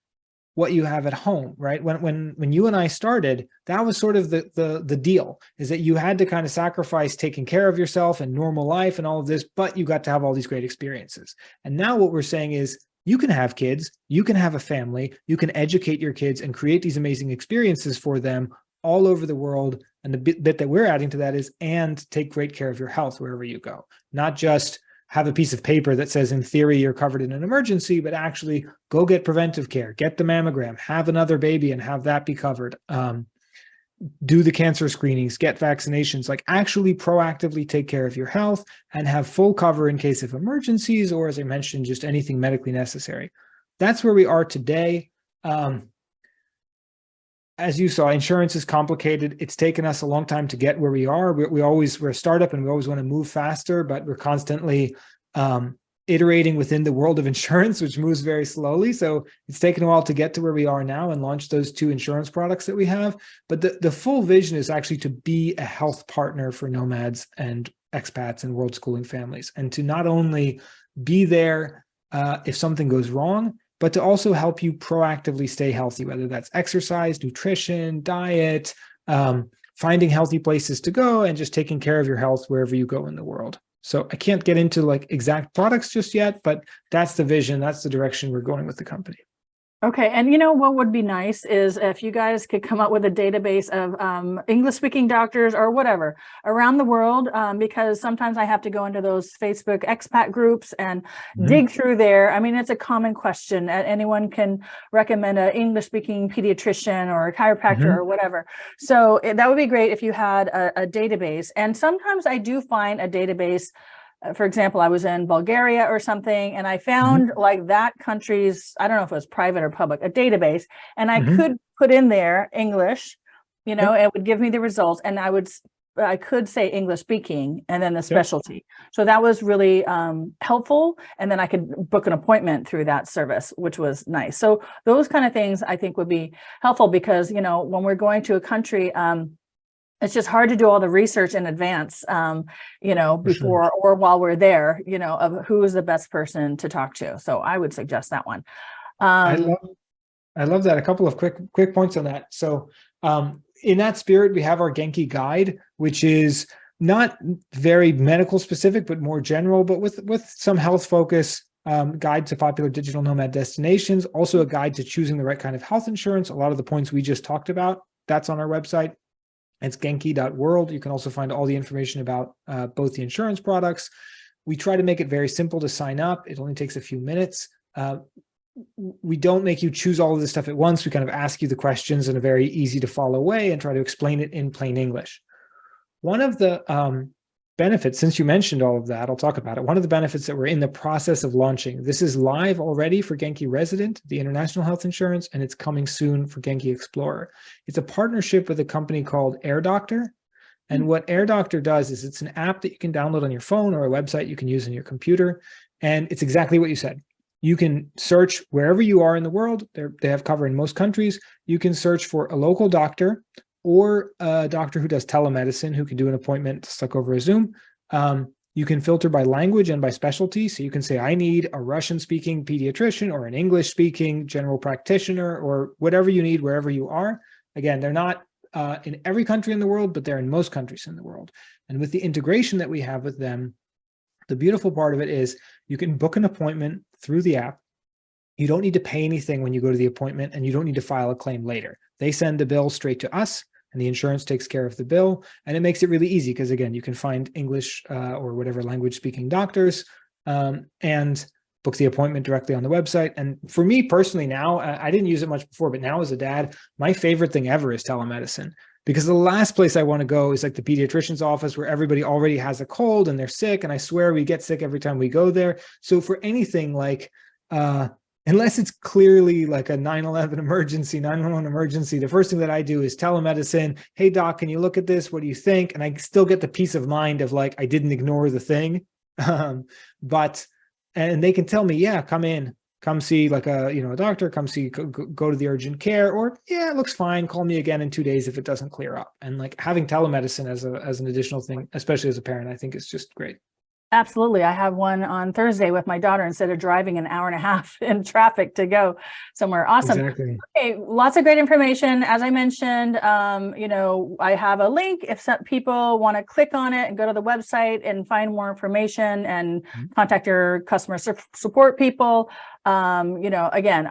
what you have at home, right? When you and I started, that was sort of the deal, is that you had to kind of sacrifice taking care of yourself and normal life and all of this, but you got to have all these great experiences. And now what we're saying is you can have kids, you can have a family, you can educate your kids and create these amazing experiences for them all over the world. And the bit that we're adding to that is, and take great care of your health wherever you go, not just have a piece of paper that says, in theory, you're covered in an emergency, but actually go get preventive care, get the mammogram, have another baby and have that be covered. Do the cancer screenings, get vaccinations, like actually proactively take care of your health and have full cover in case of emergencies, or as I mentioned, just anything medically necessary. That's where we are today. As you saw, insurance is complicated. It's taken us a long time to get where we are. We're a startup and we always want to move faster, but we're constantly iterating within the world of insurance, which moves very slowly. So it's taken a while to get to where we are now and launch those 2 insurance products that we have. But the full vision is actually to be a health partner for nomads and expats and world schooling families, and to not only be there if something goes wrong, but to also help you proactively stay healthy, whether that's exercise, nutrition, diet, finding healthy places to go, and just taking care of your health wherever you go in the world. So I can't get into like exact products just yet, but that's the vision. That's the direction we're going with the company. Okay. And what would be nice is if you guys could come up with a database of English-speaking doctors or whatever around the world, because sometimes I have to go into those Facebook expat groups and dig through there. I mean, it's a common question. Anyone can recommend an English-speaking pediatrician or a chiropractor or whatever. So that would be great if you had a database. And sometimes I do find a database. For example, I was in Bulgaria or something, and I found like that country's, I don't know if it was private or public, a database, and I could put in there English, it would give me the results, and I could say English speaking and then the specialty. So that was really helpful. And then I could book an appointment through that service, which was nice. So those kind of things I think would be helpful because, when we're going to a country, it's just hard to do all the research in advance, before or while we're there, of who is the best person to talk to. So I would suggest that one. I love that. A couple of quick points on that. So in that spirit, we have our Genki guide, which is not very medical specific, but more general, but with some health focus. Guide to popular digital nomad destinations, also a guide to choosing the right kind of health insurance. A lot of the points we just talked about, that's on our website. It's genki.world. You can also find all the information about both the insurance products. We try to make it very simple to sign up. It only takes a few minutes. We don't make you choose all of this stuff at once. We kind of ask you the questions in a very easy to follow way and try to explain it in plain English. One of the benefits, since you mentioned all of that, I'll talk about it. One of the benefits that we're in the process of launching, this is live already for Geni Resident, the international health insurance, and it's coming soon for Genki Explorer. It's a partnership with a company called AirDoctor. And what AirDoctor does is it's an app that you can download on your phone or a website you can use on your computer. And it's exactly what you said. You can search wherever you are in the world. They have cover in most countries. You can search for a local doctor or a doctor who does telemedicine, who can do an appointment stuck over a Zoom. You can filter by language and by specialty. So you can say, I need a Russian-speaking pediatrician or an English-speaking general practitioner or whatever you need, wherever you are. Again, they're not in every country in the world, but they're in most countries in the world. And with the integration that we have with them, the beautiful part of it is you can book an appointment through the app. You don't need to pay anything when you go to the appointment, and you don't need to file a claim later. They send the bill straight to us, and the insurance takes care of the bill. And it makes it really easy because, again, you can find English or whatever language speaking doctors and book the appointment directly on the website. And for me personally now, I didn't use it much before, but now as a dad, my favorite thing ever is telemedicine. because the last place I want to go is like the pediatrician's office where everybody already has a cold and they're sick. And I swear we get sick every time we go there. So for anything like, unless it's clearly like a 9/11 emergency, 911 emergency, the first thing that I do is telemedicine. Hey, doc, can you look at this? What do you think? And I still get the peace of mind of like, I didn't ignore the thing. And they can tell me, yeah, come in, come see like a doctor, come see, go to the urgent care, or yeah, it looks fine. Call me again in 2 days if it doesn't clear up. And like having telemedicine as an additional thing, especially as a parent, I think is just great. Absolutely. I have one on Thursday with my daughter instead of driving an hour and a half in traffic to go somewhere. Awesome. Exactly. Okay, lots of great information. As I mentioned, I have a link if some people want to click on it and go to the website and find more information and contact your customer support people. Again,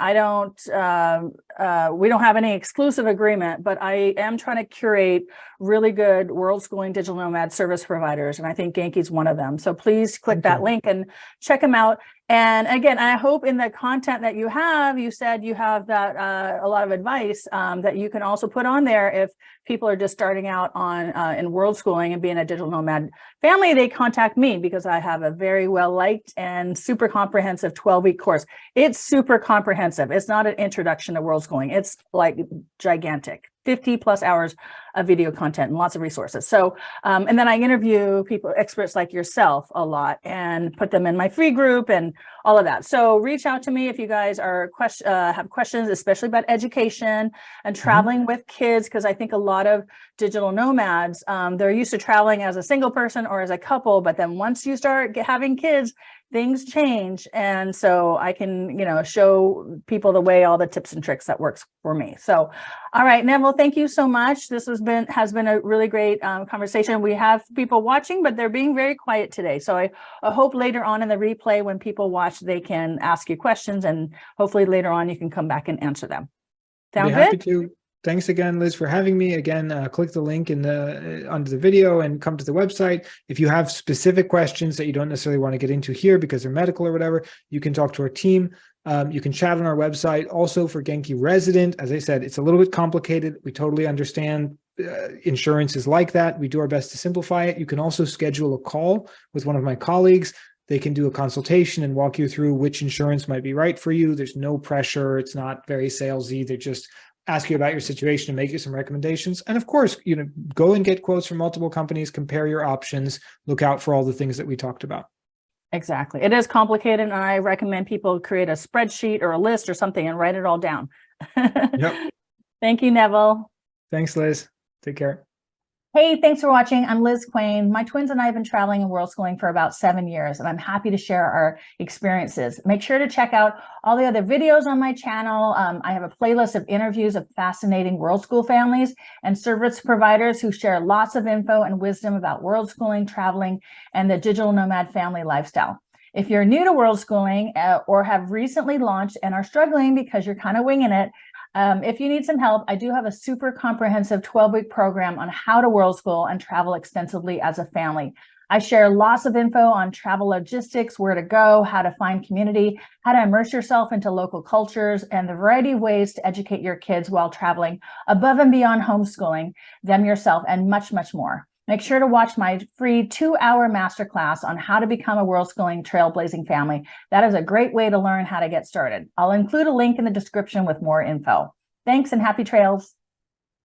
we don't have any exclusive agreement, but I am trying to curate really good world schooling digital nomad service providers. And I think Genki's one of them. So please click that link and check them out. And again, I hope in the content that you have, you said you have that a lot of advice that you can also put on there if people are just starting out on in world schooling and being a digital nomad family. They contact me because I have a very well liked and super comprehensive 12-week course. It's super comprehensive. It's not an introduction to world schooling. It's like gigantic. 50 plus hours of video content and lots of resources. So, and then I interview people, experts like yourself a lot and put them in my free group and all of that. So reach out to me if you guys are have questions, especially about education and traveling with kids, because I think a lot of digital nomads, they're used to traveling as a single person or as a couple, but then once you start having kids, things change. And so I can, show people the way, all the tips and tricks that works for me. So, all right, Neville, thank you so much. This has been a really great conversation. We have people watching, but they're being very quiet today. So I hope later on in the replay, when people watch, they can ask you questions, and hopefully later on you can come back and answer them. Sound good? Happy to. Thanks again, Liz, for having me. Again, click the link under the video and come to the website. If you have specific questions that you don't necessarily want to get into here because they're medical or whatever, you can talk to our team. You can chat on our website. Also for Geni Resident, as I said, it's a little bit complicated. We totally understand insurance is like that. We do our best to simplify it. You can also schedule a call with one of my colleagues. They can do a consultation and walk you through which insurance might be right for you. There's no pressure. It's not very salesy. They're just ask you about your situation and make you some recommendations. And of course, go and get quotes from multiple companies, compare your options, look out for all the things that we talked about. Exactly. It is complicated, and I recommend people create a spreadsheet or a list or something and write it all down. Yep. Thank you, Neville. Thanks, Liz. Take care. Hey, thanks for watching. I'm Lizz Quain. My twins and I have been traveling and world schooling for about 7 years, and I'm happy to share our experiences. Make sure to check out all the other videos on my channel. I have a playlist of interviews of fascinating world school families and service providers who share lots of info and wisdom about world schooling, traveling, and the digital nomad family lifestyle. If you're new to world schooling or have recently launched and are struggling because you're kind of winging it, if you need some help, I do have a super comprehensive 12-week program on how to world school and travel extensively as a family. I share lots of info on travel logistics, where to go, how to find community, how to immerse yourself into local cultures, and the variety of ways to educate your kids while traveling above and beyond homeschooling them yourself, and much, much more. Make sure to watch my free 2-hour masterclass on how to become a world schooling trailblazing family. That is a great way to learn how to get started. I'll include a link in the description with more info. Thanks and happy trails.